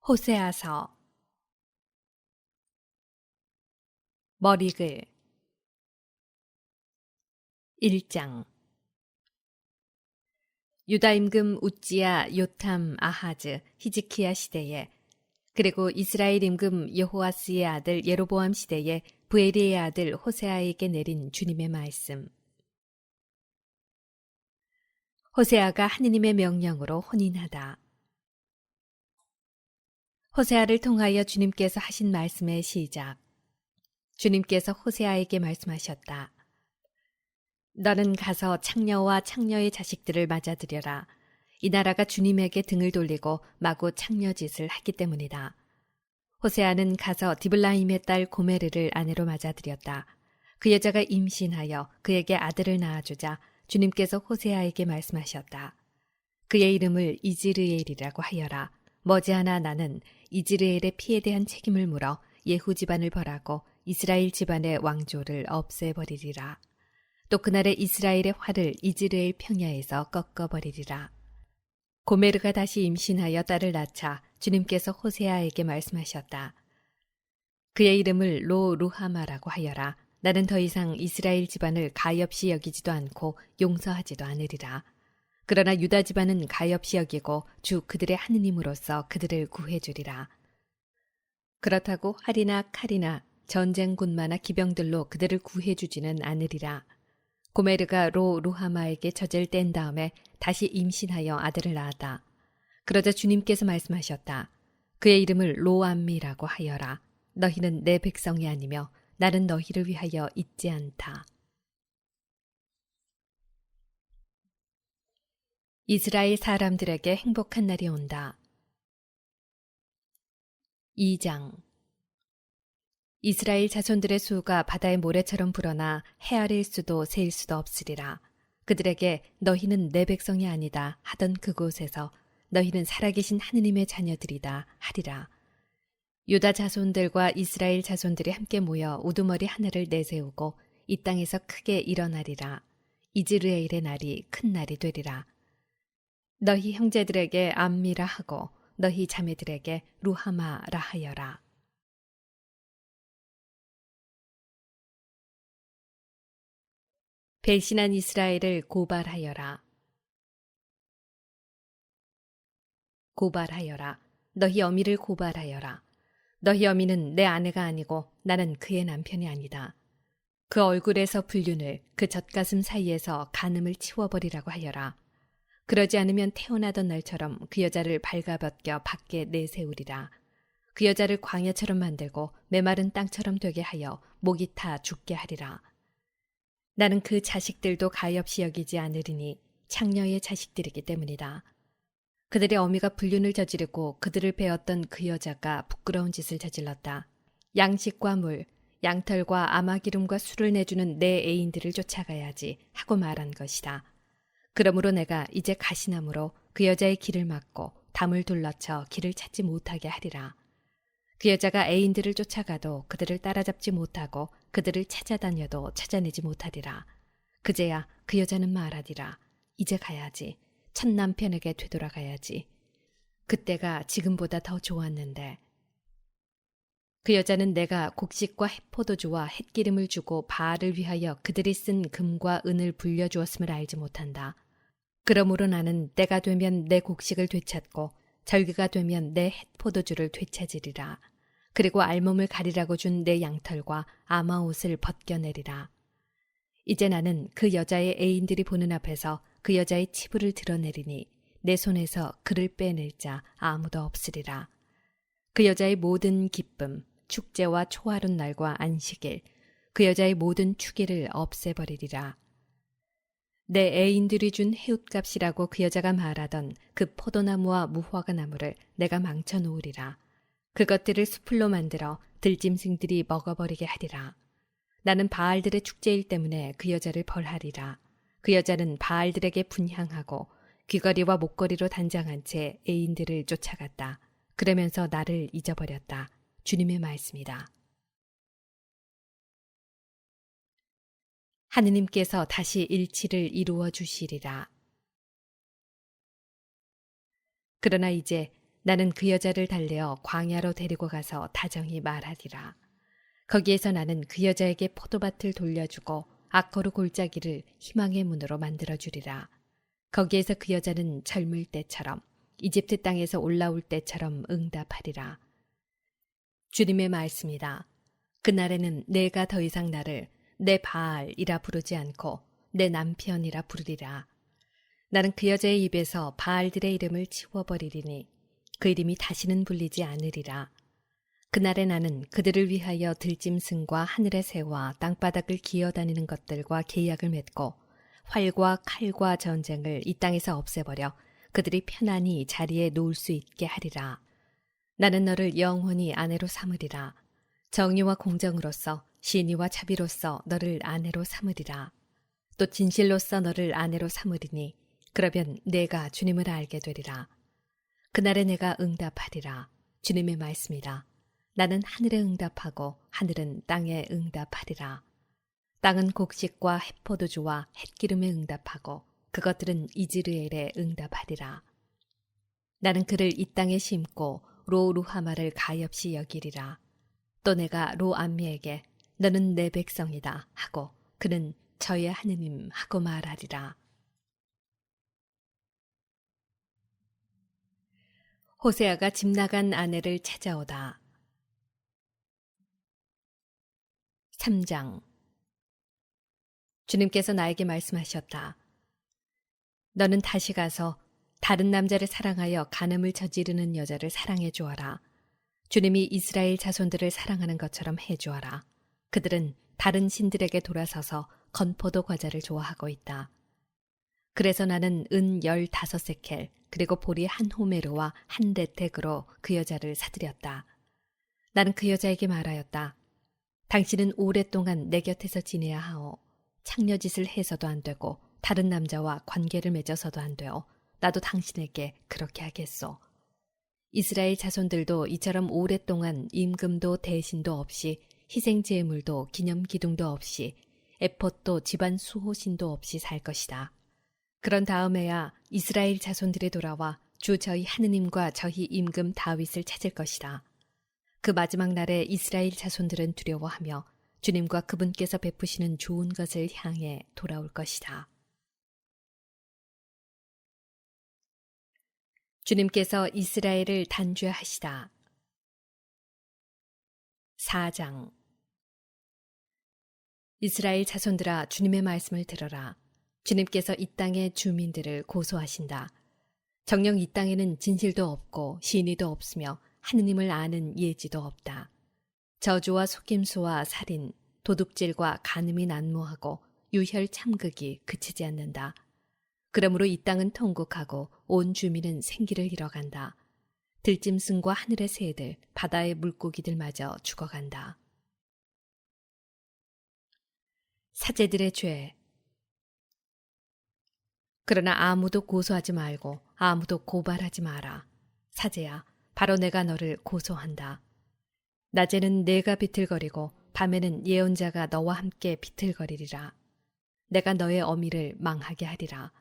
호세아서 머리글 1장 유다 임금 우찌야 요탐 아하즈 히즈키야 시대에 그리고 이스라엘 임금 여호아스의 아들 예로보암 시대에 부에리의 아들 호세아에게 내린 주님의 말씀. 호세아가 하느님의 명령으로 혼인하다. 호세아를 통하여 주님께서 하신 말씀의 시작. 주님께서 호세아에게 말씀하셨다. 너는 가서 창녀와 창녀의 자식들을 맞아들여라. 이 나라가 주님에게 등을 돌리고 마구 창녀짓을 하기 때문이다. 호세아는 가서 디블라임의 딸 고메르를 아내로 맞아들였다. 그 여자가 임신하여 그에게 아들을 낳아주자 주님께서 호세아에게 말씀하셨다. 그의 이름을 이즈르엘이라고 하여라. 머지않아 나는 이즈르엘의 피에 대한 책임을 물어 예후 집안을 벌하고 이스라엘 집안의 왕조를 없애버리리라. 또 그날에 이스라엘의 활을 이즈르엘 평야에서 꺾어버리리라. 고메르가 다시 임신하여 딸을 낳자 주님께서 호세아에게 말씀하셨다. 그의 이름을 로 루하마라고 하여라. 나는 더 이상 이스라엘 집안을 가엾이 여기지도 않고 용서하지도 않으리라. 그러나 유다 집안은 가엾이 여기고 주 그들의 하느님으로서 그들을 구해주리라. 그렇다고 활이나 칼이나 전쟁 군마나 기병들로 그들을 구해주지는 않으리라. 고메르가 로 루하마에게 젖을 뗀 다음에 다시 임신하여 아들을 낳았다. 그러자 주님께서 말씀하셨다. 그의 이름을 로암미라고 하여라. 너희는 내 백성이 아니며 나는 너희를 위하여 있지 않다. 이스라엘 사람들에게 행복한 날이 온다. 2장 이스라엘 자손들의 수가 바다의 모래처럼 불어나 헤아릴 수도 세일 수도 없으리라. 그들에게 너희는 내 백성이 아니다 하던 그곳에서 너희는 살아계신 하느님의 자녀들이다 하리라. 유다 자손들과 이스라엘 자손들이 함께 모여 우두머리 하나를 내세우고 이 땅에서 크게 일어나리라. 이즈르엘의 날이 큰 날이 되리라. 너희 형제들에게 암미라 하고 너희 자매들에게 루하마라 하여라. 배신한 이스라엘을 고발하여라. 고발하여라. 너희 어미를 고발하여라. 너희 어미는 내 아내가 아니고 나는 그의 남편이 아니다. 그 얼굴에서 불륜을 그 젖가슴 사이에서 간음을 치워버리라고 하여라. 그러지 않으면 태어나던 날처럼 그 여자를 발가벗겨 밖에 내세우리라. 그 여자를 광야처럼 만들고 메마른 땅처럼 되게 하여 목이 타 죽게 하리라. 나는 그 자식들도 가엾이 여기지 않으리니 창녀의 자식들이기 때문이다. 그들의 어미가 불륜을 저지르고 그들을 베었던 그 여자가 부끄러운 짓을 저질렀다. 양식과 물, 양털과 아마기름과 술을 내주는 내 애인들을 쫓아가야지 하고 말한 것이다. 그러므로 내가 이제 가시나무로 그 여자의 길을 막고 담을 둘러쳐 길을 찾지 못하게 하리라. 그 여자가 애인들을 쫓아가도 그들을 따라잡지 못하고 그들을 찾아다녀도 찾아내지 못하리라. 그제야 그 여자는 말하리라. 이제 가야지. 첫 남편에게 되돌아가야지. 그때가 지금보다 더 좋았는데. 그 여자는 내가 곡식과 햇포도주와 햇기름을 주고 바알을 위하여 그들이 쓴 금과 은을 불려주었음을 알지 못한다. 그러므로 나는 때가 되면 내 곡식을 되찾고 절기가 되면 내 햇포도주를 되찾으리라. 그리고 알몸을 가리라고 준 내 양털과 아마옷을 벗겨내리라. 이제 나는 그 여자의 애인들이 보는 앞에서 그 여자의 치부를 드러내리니 내 손에서 그를 빼낼 자 아무도 없으리라. 그 여자의 모든 기쁨, 축제와 초하룻 날과 안식일, 그 여자의 모든 축일을 없애버리리라. 내 애인들이 준 해웃값이라고 그 여자가 말하던 그 포도나무와 무화과 나무를 내가 망쳐놓으리라. 그것들을 수풀로 만들어 들짐승들이 먹어버리게 하리라. 나는 바알들의 축제일 때문에 그 여자를 벌하리라. 그 여자는 바알들에게 분향하고 귀걸이와 목걸이로 단장한 채 애인들을 쫓아갔다. 그러면서 나를 잊어버렸다. 주님의 말씀이다. 하느님께서 다시 일치를 이루어 주시리라. 그러나 이제 나는 그 여자를 달래어 광야로 데리고 가서 다정히 말하리라. 거기에서 나는 그 여자에게 포도밭을 돌려주고 아코르 골짜기를 희망의 문으로 만들어주리라. 거기에서 그 여자는 젊을 때처럼 이집트 땅에서 올라올 때처럼 응답하리라. 주님의 말씀이다. 그날에는 내가 더 이상 나를 내 바알이라 부르지 않고 내 남편이라 부르리라. 나는 그 여자의 입에서 바알들의 이름을 치워버리리니 그 이름이 다시는 불리지 않으리라. 그날에 나는 그들을 위하여 들짐승과 하늘의 새와 땅바닥을 기어다니는 것들과 계약을 맺고 활과 칼과 전쟁을 이 땅에서 없애버려 그들이 편안히 자리에 놓을 수 있게 하리라. 나는 너를 영원히 아내로 삼으리라. 정의와 공정으로서 신의와 자비로서 너를 아내로 삼으리라. 또 진실로서 너를 아내로 삼으리니 그러면 내가 주님을 알게 되리라. 그날에 내가 응답하리라. 주님의 말씀이라. 나는 하늘에 응답하고 하늘은 땅에 응답하리라. 땅은 곡식과 햇포도주와 햇기름에 응답하고 그것들은 이즈르엘에 응답하리라. 나는 그를 이 땅에 심고 로루하마를 가엾이 여기리라. 또 내가 로암미에게 너는 내 백성이다 하고 그는 저의 하느님 하고 말하리라. 호세아가 집 나간 아내를 찾아오다. 3장. 주님께서 나에게 말씀하셨다. 너는 다시 가서 다른 남자를 사랑하여 간음을 저지르는 여자를 사랑해 주어라. 주님이 이스라엘 자손들을 사랑하는 것처럼 해 주어라. 그들은 다른 신들에게 돌아서서 건포도 과자를 좋아하고 있다. 그래서 나는 은 15세켈 그리고 보리 한 호메르와 한 레텍으로 그 여자를 사들였다. 나는 그 여자에게 말하였다. 당신은 오랫동안 내 곁에서 지내야 하오. 창녀짓을 해서도 안 되고 다른 남자와 관계를 맺어서도 안 되오. 나도 당신에게 그렇게 하겠소. 이스라엘 자손들도 이처럼 오랫동안 임금도 대신도 없이 희생제물도 기념기둥도 없이 에폿도 집안 수호신도 없이 살 것이다. 그런 다음에야 이스라엘 자손들이 돌아와 주 저희 하느님과 저희 임금 다윗을 찾을 것이다. 그 마지막 날에 이스라엘 자손들은 두려워하며 주님과 그분께서 베푸시는 좋은 것을 향해 돌아올 것이다. 주님께서 이스라엘을 단죄하시다. 4장. 이스라엘 자손들아 주님의 말씀을 들어라. 주님께서 이 땅의 주민들을 고소하신다. 정녕 이 땅에는 진실도 없고 신의도 없으며 하느님을 아는 예지도 없다. 저주와 속임수와 살인, 도둑질과 간음이 난무하고 유혈 참극이 그치지 않는다. 그러므로 이 땅은 통곡하고 온 주민은 생기를 잃어간다. 들짐승과 하늘의 새들, 바다의 물고기들마저 죽어간다. 사제들의 죄. 그러나 아무도 고소하지 말고 아무도 고발하지 마라. 사제야, 바로 내가 너를 고소한다. 낮에는 내가 비틀거리고 밤에는 예언자가 너와 함께 비틀거리리라. 내가 너의 어미를 망하게 하리라.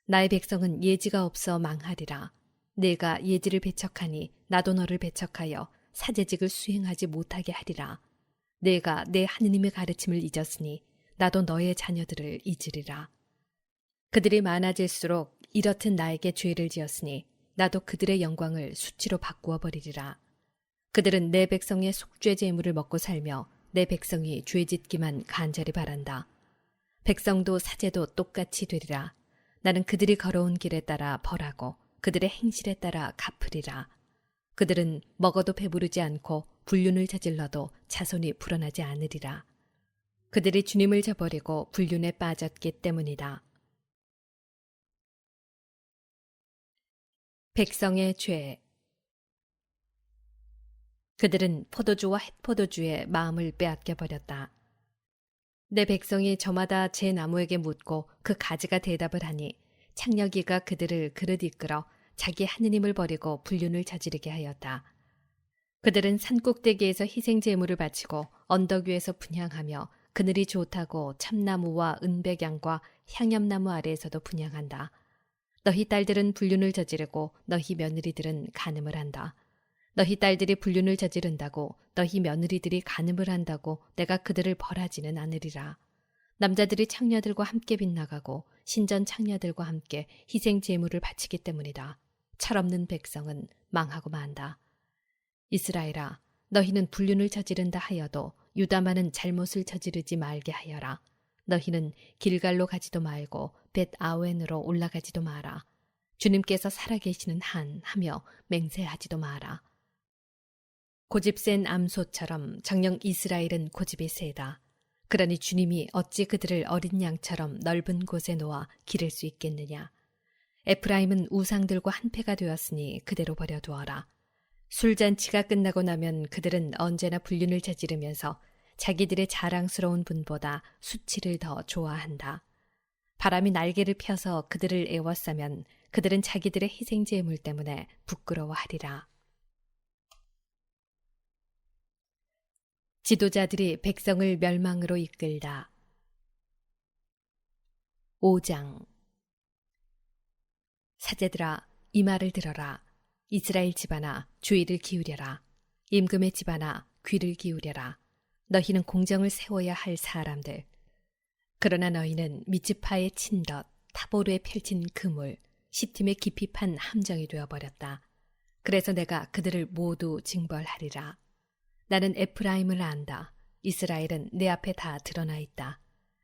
나의 백성은 예지가 없어 망하리라. 내가 예지를 배척하니 나도 너를 배척하여 사제직을 수행하지 못하게 하리라. 내가 내 하느님의 가르침을 잊었으니 나도 너의 자녀들을 잊으리라. 그들이 많아질수록 이렇듯 나에게 죄를 지었으니 나도 그들의 영광을 수치로 바꾸어 버리리라. 그들은 내 백성의 속죄 제물을 먹고 살며 내 백성이 죄짓기만 간절히 바란다. 백성도 사제도 똑같이 되리라. 나는 그들이 걸어온 길에 따라 벌하고 그들의 행실에 따라 갚으리라. 그들은 먹어도 배부르지 않고 불륜을 저질러도 자손이 불어나지 않으리라. 그들이 주님을 저버리고 불륜에 빠졌기 때문이다. 백성의 죄. 그들은 포도주와 햇포도주에 마음을 빼앗겨 버렸다. 내 백성이 저마다 제 나무에게 묻고 그 가지가 대답을 하니 창녀기가 그들을 그릇 이끌어 자기 하느님을 버리고 불륜을 저지르게 하였다. 그들은 산꼭대기에서 희생제물을 바치고 언덕 위에서 분향하며 그늘이 좋다고 참나무와 은백양과 향염나무 아래에서도 분향한다. 너희 딸들은 불륜을 저지르고 너희 며느리들은 간음을 한다. 너희 딸들이 불륜을 저지른다고 너희 며느리들이 간음을 한다고 내가 그들을 벌하지는 않으리라. 남자들이 창녀들과 함께 빗나가고 신전 창녀들과 함께 희생 제물을 바치기 때문이다. 철없는 백성은 망하고 만다. 이스라엘아, 너희는 불륜을 저지른다 하여도 유다만은 잘못을 저지르지 말게 하여라. 너희는 길갈로 가지도 말고 벳 아웬으로 올라가지도 마라. 주님께서 살아계시는 한 하며 맹세하지도 마라. 고집 센 암소처럼 정녕 이스라엘은 고집이 세다. 그러니 주님이 어찌 그들을 어린 양처럼 넓은 곳에 놓아 기를 수 있겠느냐. 에프라임은 우상들과 한패가 되었으니 그대로 버려두어라. 술잔치가 끝나고 나면 그들은 언제나 불륜을 저지르면서 자기들의 자랑스러운 분보다 수치를 더 좋아한다. 바람이 날개를 펴서 그들을 에워싸면 그들은 자기들의 희생제물 때문에 부끄러워하리라. 지도자들이 백성을 멸망으로 이끌다. 5장. 사제들아, 이 말을 들어라. 이스라엘 집안아, 주의를 기울여라. 임금의 집안아, 귀를 기울여라. 너희는 공정을 세워야 할 사람들. 그러나 너희는 미츠파의 친덧, 타보르에 펼친 그물, 시팀에 깊이 판 함정이 되어버렸다. 그래서 내가 그들을 모두 징벌하리라. 나는 에프라임을 안다. 이스라엘은 내 앞에 다 드러나 있다.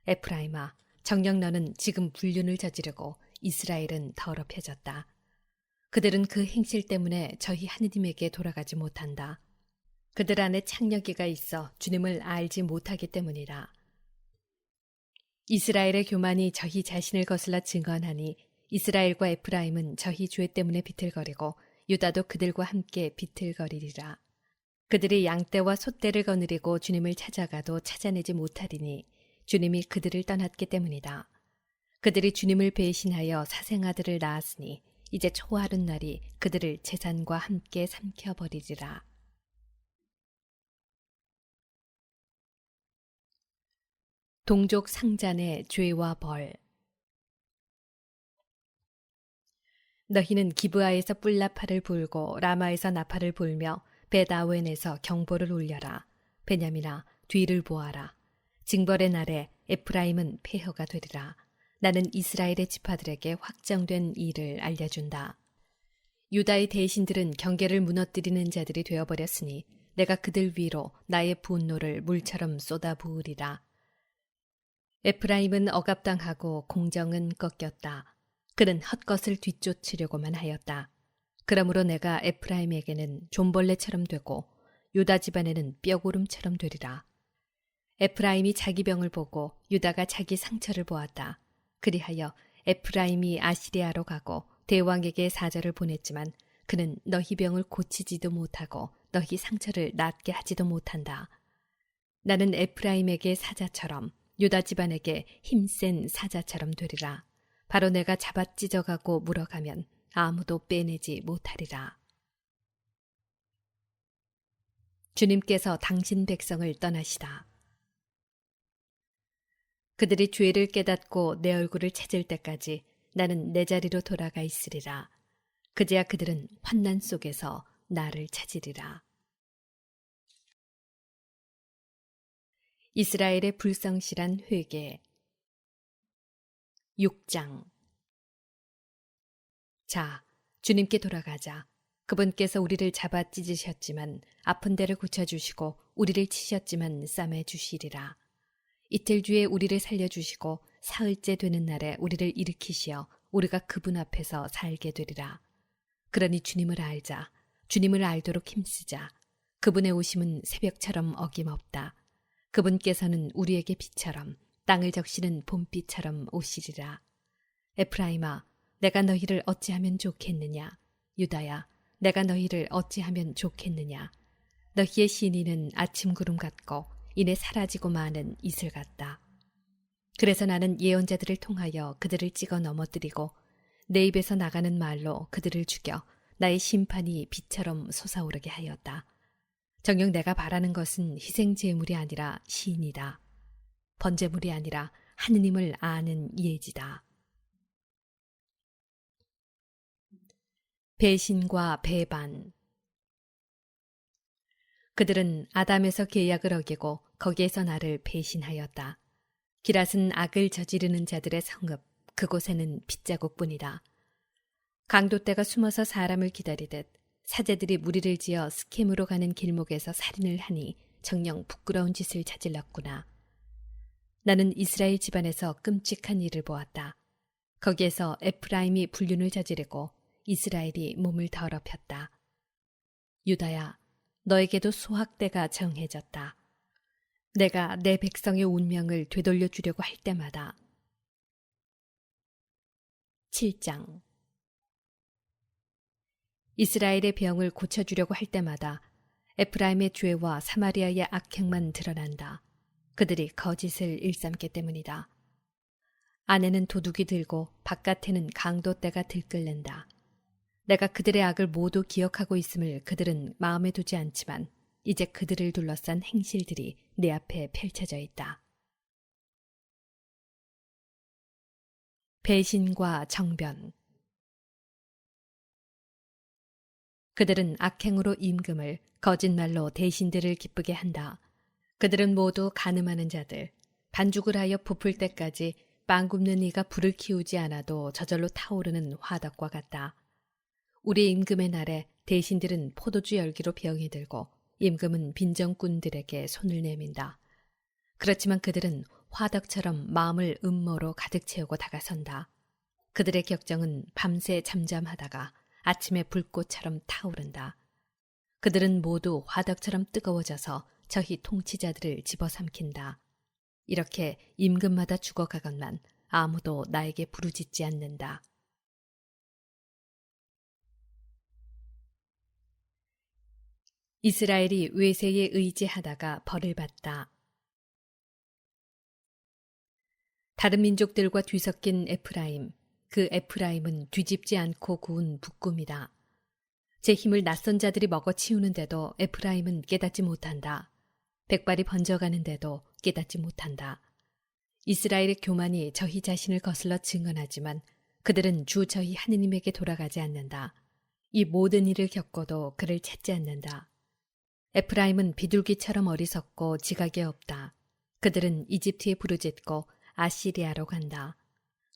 에프라임아, 정녕 너는 지금 불륜을 저지르고 이스라엘은 더럽혀졌다. 그들은 그 행실 때문에 저희 하느님에게 돌아가지 못한다. 그들 안에 창녀기가 있어 주님을 알지 못하기 때문이다. 이스라엘의 교만이 저희 자신을 거슬러 증언하니 이스라엘과 에프라임은 저희 죄 때문에 비틀거리고 유다도 그들과 함께 비틀거리리라. 그들이 양떼와 소떼를 거느리고 주님을 찾아가도 찾아내지 못하리니 주님이 그들을 떠났기 때문이다. 그들이 주님을 배신하여 사생아들을 낳았으니 이제 초하룻 날이 그들을 재산과 함께 삼켜버리리라. 동족 상잔의 죄와 벌. 너희는 기브아에서 뿔나팔을 불고 라마에서 나팔을 불며 벳아웬에서 경보를 울려라. 베냐민아, 뒤를 보아라. 징벌의 날에 에프라임은 폐허가 되리라. 나는 이스라엘의 지파들에게 확정된 일을 알려준다. 유다의 대신들은 경계를 무너뜨리는 자들이 되어버렸으니 내가 그들 위로 나의 분노를 물처럼 쏟아부으리라. 에프라임은 억압당하고 공정은 꺾였다. 그는 헛것을 뒤쫓으려고만 하였다. 그러므로 내가 에프라임에게는 좀벌레처럼 되고 유다 집안에는 뼈고름처럼 되리라. 에프라임이 자기 병을 보고 유다가 자기 상처를 보았다. 그리하여 에프라임이 아시리아로 가고 대왕에게 사절을 보냈지만 그는 너희 병을 고치지도 못하고 너희 상처를 낫게 하지도 못한다. 나는 에프라임에게 사자처럼 유다 집안에게 힘센 사자처럼 되리라. 바로 내가 잡아 찢어가고 물어가면 아무도 빼내지 못하리라. 주님께서 당신 백성을 떠나시다. 그들이 죄를 깨닫고 내 얼굴을 찾을 때까지 나는 내 자리로 돌아가 있으리라. 그제야 그들은 환난 속에서 나를 찾으리라. 이스라엘의 불성실한 회개. 6장. 자, 주님께 돌아가자. 그분께서 우리를 잡아 찢으셨지만 아픈 데를 고쳐주시고 우리를 치셨지만 싸매주시리라. 이틀 뒤에 우리를 살려주시고 사흘째 되는 날에 우리를 일으키시어 우리가 그분 앞에서 살게 되리라. 그러니 주님을 알자. 주님을 알도록 힘쓰자. 그분의 오심은 새벽처럼 어김없다. 그분께서는 우리에게 빛처럼 땅을 적시는 봄비처럼 오시리라. 에프라임아, 내가 너희를 어찌하면 좋겠느냐. 유다야, 내가 너희를 어찌하면 좋겠느냐. 너희의 신이는 아침 구름 같고 이내 사라지고 마는 이슬 같다. 그래서 나는 예언자들을 통하여 그들을 찍어 넘어뜨리고 내 입에서 나가는 말로 그들을 죽여 나의 심판이 비처럼 솟아오르게 하였다. 정녕 내가 바라는 것은 희생 제물이 아니라 시인이다. 번제물이 아니라 하느님을 아는 예지다. 배신과 배반. 그들은 아담에서 계약을 어기고 거기에서 나를 배신하였다. 기랏은 악을 저지르는 자들의 성읍, 그곳에는 핏자국뿐이다. 강도떼가 숨어서 사람을 기다리듯 사제들이 무리를 지어 스캠으로 가는 길목에서 살인을 하니 정녕 부끄러운 짓을 저질렀구나. 나는 이스라엘 집안에서 끔찍한 일을 보았다. 거기에서 에프라임이 불륜을 저지르고 이스라엘이 몸을 더럽혔다. 유다야, 너에게도 소학대가 정해졌다. 내가 내 백성의 운명을 되돌려 주려고 할 때마다. 7장. 이스라엘의 병을 고쳐주려고 할 때마다 에프라임의 죄와 사마리아의 악행만 드러난다. 그들이 거짓을 일삼기 때문이다. 안에는 도둑이 들고 바깥에는 강도떼가 들끓는다. 내가 그들의 악을 모두 기억하고 있음을 그들은 마음에 두지 않지만 이제 그들을 둘러싼 행실들이 내 앞에 펼쳐져 있다. 배신과 정변. 그들은 악행으로 임금을, 거짓말로 대신들을 기쁘게 한다. 그들은 모두 간음하는 자들, 반죽을 하여 부풀 때까지 빵 굽는 이가 불을 키우지 않아도 저절로 타오르는 화덕과 같다. 우리 임금의 날에 대신들은 포도주 열기로 병이 들고 임금은 빈정꾼들에게 손을 내민다. 그렇지만 그들은 화덕처럼 마음을 음모로 가득 채우고 다가선다. 그들의 격정은 밤새 잠잠하다가 아침에 불꽃처럼 타오른다. 그들은 모두 화덕처럼 뜨거워져서 저희 통치자들을 집어삼킨다. 이렇게 임금마다 죽어가건만 아무도 나에게 부르짖지 않는다. 이스라엘이 외세에 의지하다가 벌을 받다. 다른 민족들과 뒤섞인 에프라임, 그 에프라임은 뒤집지 않고 구운 북금이다. 제 힘을 낯선 자들이 먹어치우는데도 에프라임은 깨닫지 못한다. 백발이 번져가는데도 깨닫지 못한다. 이스라엘의 교만이 저희 자신을 거슬러 증언하지만 그들은 주 저희 하느님에게 돌아가지 않는다. 이 모든 일을 겪어도 그를 찾지 않는다. 에프라임은 비둘기처럼 어리석고 지각이 없다. 그들은 이집트에 부르짖고 아시리아로 간다.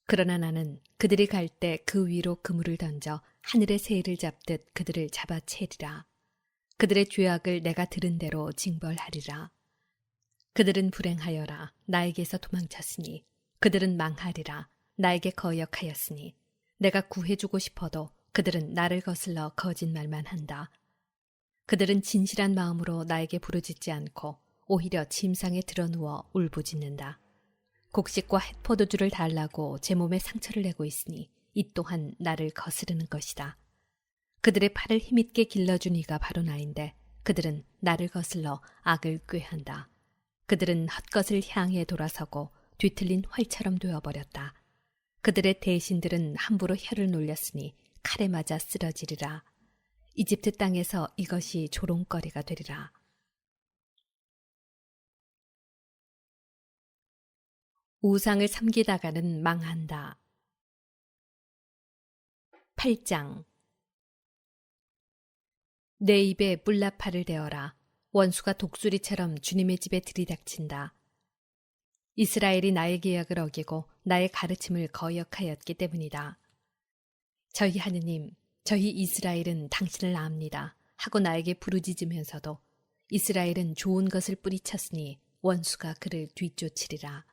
그러나 나는 그들이 갈 때 그 위로 그물을 던져 하늘의 새를 잡듯 그들을 잡아채리라. 그들의 죄악을 내가 들은 대로 징벌하리라. 그들은 불행하여라. 나에게서 도망쳤으니. 그들은 망하리라. 나에게 거역하였으니. 내가 구해주고 싶어도 그들은 나를 거슬러 거짓말만 한다. 그들은 진실한 마음으로 나에게 부르짖지 않고 오히려 침상에 드러누워 울부짖는다. 곡식과 햇포도주를 달라고 제 몸에 상처를 내고 있으니 이 또한 나를 거스르는 것이다. 그들의 팔을 힘있게 길러준 이가 바로 나인데 그들은 나를 거슬러 악을 꾀한다. 그들은 헛것을 향해 돌아서고 뒤틀린 활처럼 되어버렸다. 그들의 대신들은 함부로 혀를 놀렸으니 칼에 맞아 쓰러지리라. 이집트 땅에서 이것이 조롱거리가 되리라. 우상을 섬기다가는 망한다. 8장. 내 입에 뿔나팔을 대어라. 원수가 독수리처럼 주님의 집에 들이닥친다. 이스라엘이 나의 계약을 어기고 나의 가르침을 거역하였기 때문이다. 저희 하느님, 저희 이스라엘은 당신을 압니다 하고 나에게 부르짖으면서도 이스라엘은 좋은 것을 뿌리쳤으니 원수가 그를 뒤쫓으리라.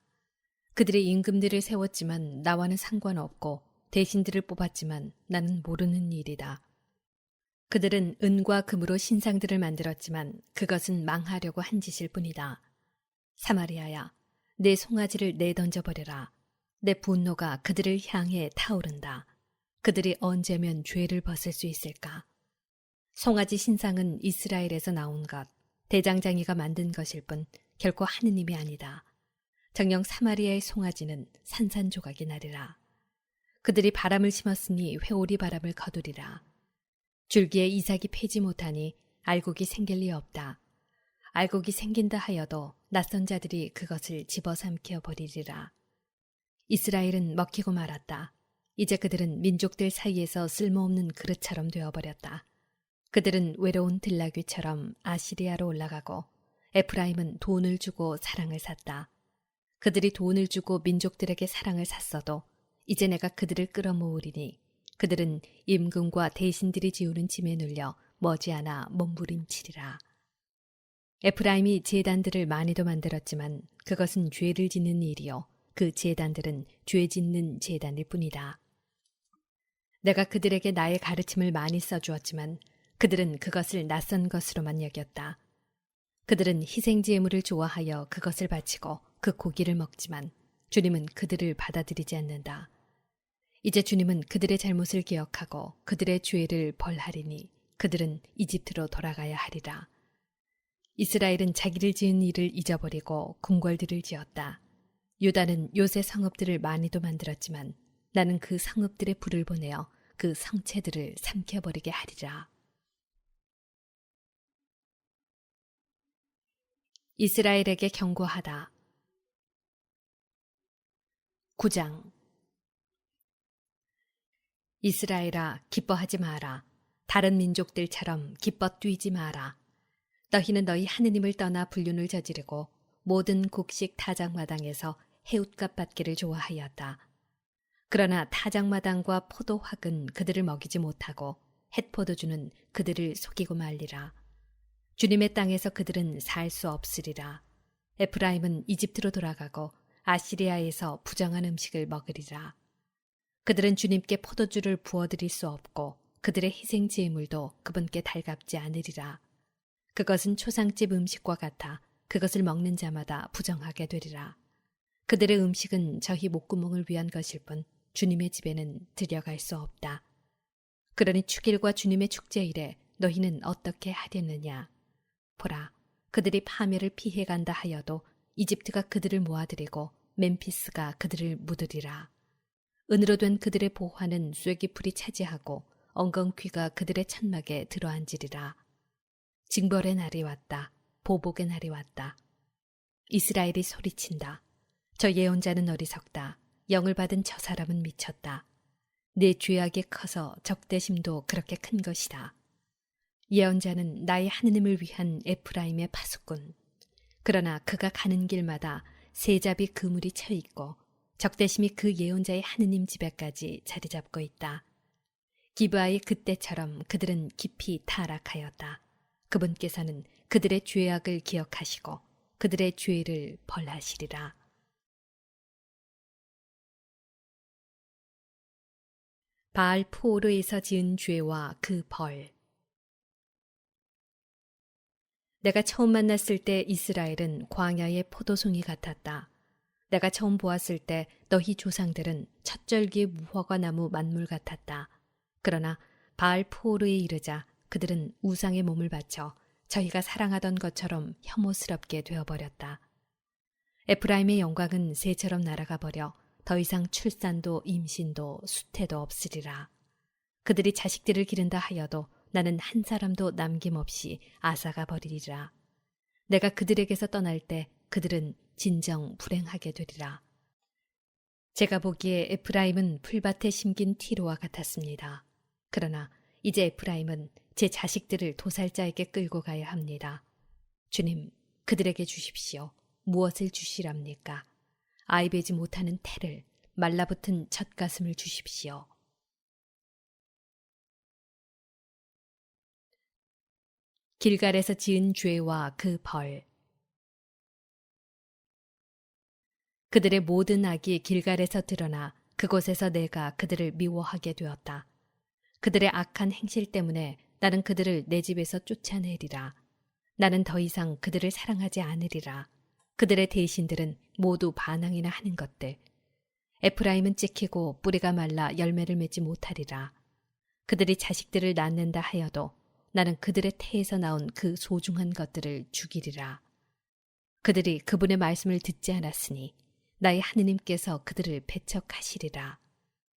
그들의 임금들을 세웠지만 나와는 상관없고 대신들을 뽑았지만 나는 모르는 일이다. 그들은 은과 금으로 신상들을 만들었지만 그것은 망하려고 한 짓일 뿐이다. 사마리아야, 내 송아지를 내던져버려라. 내 분노가 그들을 향해 타오른다. 그들이 언제면 죄를 벗을 수 있을까? 송아지 신상은 이스라엘에서 나온 것, 대장장이가 만든 것일 뿐 결코 하느님이 아니다. 정녕 사마리아의 송아지는 산산조각이 나리라. 그들이 바람을 심었으니 회오리 바람을 거두리라. 줄기에 이삭이 패지 못하니 알곡이 생길 리 없다. 알곡이 생긴다 하여도 낯선 자들이 그것을 집어삼켜 버리리라. 이스라엘은 먹히고 말았다. 이제 그들은 민족들 사이에서 쓸모없는 그릇처럼 되어버렸다. 그들은 외로운 들나귀처럼 아시리아로 올라가고 에프라임은 돈을 주고 사랑을 샀다. 그들이 돈을 주고 민족들에게 사랑을 샀어도 이제 내가 그들을 끌어모으리니 그들은 임금과 대신들이 지우는 짐에 눌려 머지않아 몸부림치리라. 에프라임이 제단들을 많이도 만들었지만 그것은 죄를 짓는 일이요 그 제단들은 죄 짓는 제단일 뿐이다. 내가 그들에게 나의 가르침을 많이 써주었지만 그들은 그것을 낯선 것으로만 여겼다. 그들은 희생제물을 좋아하여 그것을 바치고 그 고기를 먹지만 주님은 그들을 받아들이지 않는다. 이제 주님은 그들의 잘못을 기억하고 그들의 죄를 벌하리니 그들은 이집트로 돌아가야 하리라. 이스라엘은 자기를 지은 일을 잊어버리고 궁궐들을 지었다. 유다는 요새 성읍들을 많이도 만들었지만 나는 그 성읍들의 불을 보내어 그 성체들을 삼켜버리게 하리라. 이스라엘에게 경고하다. 9장. 이스라엘아, 기뻐하지 마라. 다른 민족들처럼 기뻐 뛰지 마라. 너희는 너희 하느님을 떠나 불륜을 저지르고 모든 곡식 타작마당에서 해웃값 받기를 좋아하였다. 그러나 타작마당과 포도확은 그들을 먹이지 못하고 햇포도주는 그들을 속이고 말리라. 주님의 땅에서 그들은 살 수 없으리라. 에프라임은 이집트로 돌아가고 아시리아에서 부정한 음식을 먹으리라. 그들은 주님께 포도주를 부어드릴 수 없고 그들의 희생제물도 그분께 달갑지 않으리라. 그것은 초상집 음식과 같아 그것을 먹는 자마다 부정하게 되리라. 그들의 음식은 저희 목구멍을 위한 것일 뿐 주님의 집에는 들여갈 수 없다. 그러니 축일과 주님의 축제일에 너희는 어떻게 하려느냐. 보라, 그들이 파멸을 피해간다 하여도 이집트가 그들을 모아들이고 멤피스가 그들을 묻으리라. 은으로 된 그들의 보화는 쐐기풀이 차지하고 엉겅퀴가 그들의 천막에 들어앉으리라. 징벌의 날이 왔다. 보복의 날이 왔다. 이스라엘이 소리친다. 저 예언자는 어리석다. 영을 받은 저 사람은 미쳤다. 내 죄악이 커서 적대심도 그렇게 큰 것이다. 예언자는 나의 하느님을 위한 에프라임의 파수꾼. 그러나 그가 가는 길마다 세잡이 그물이 쳐 있고 적대심이 그 예언자의 하느님 집에까지 자리 잡고 있다. 기브아의 그때처럼 그들은 깊이 타락하였다. 그분께서는 그들의 죄악을 기억하시고 그들의 죄를 벌하시리라. 바알 포오르에서 지은 죄와 그 벌. 내가 처음 만났을 때 이스라엘은 광야의 포도송이 같았다. 내가 처음 보았을 때 너희 조상들은 첫 절기의 무화과 나무 만물 같았다. 그러나 바알 포오르에 이르자 그들은 우상의 몸을 바쳐 저희가 사랑하던 것처럼 혐오스럽게 되어버렸다. 에프라임의 영광은 새처럼 날아가 버려 더 이상 출산도 임신도 수태도 없으리라. 그들이 자식들을 기른다 하여도 나는 한 사람도 남김없이 앗아가 버리리라. 내가 그들에게서 떠날 때 그들은 진정 불행하게 되리라. 제가 보기에 에프라임은 풀밭에 심긴 티로와 같았습니다. 그러나 이제 에프라임은 제 자식들을 도살자에게 끌고 가야 합니다. 주님, 그들에게 주십시오. 무엇을 주시랍니까? 아이 베지 못하는 태를, 말라붙은 젖가슴을 주십시오. 길갈에서 지은 죄와 그 벌. 그들의 모든 악이 길갈에서 드러나 그곳에서 내가 그들을 미워하게 되었다. 그들의 악한 행실 때문에 나는 그들을 내 집에서 쫓아내리라. 나는 더 이상 그들을 사랑하지 않으리라. 그들의 대신들은 모두 반항이나 하는 것들. 에프라임은 찍히고 뿌리가 말라 열매를 맺지 못하리라. 그들이 자식들을 낳는다 하여도 나는 그들의 태에서 나온 그 소중한 것들을 죽이리라. 그들이 그분의 말씀을 듣지 않았으니 나의 하느님께서 그들을 배척하시리라.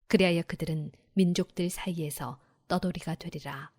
그리하여 그들은 민족들 사이에서 떠돌이가 되리라.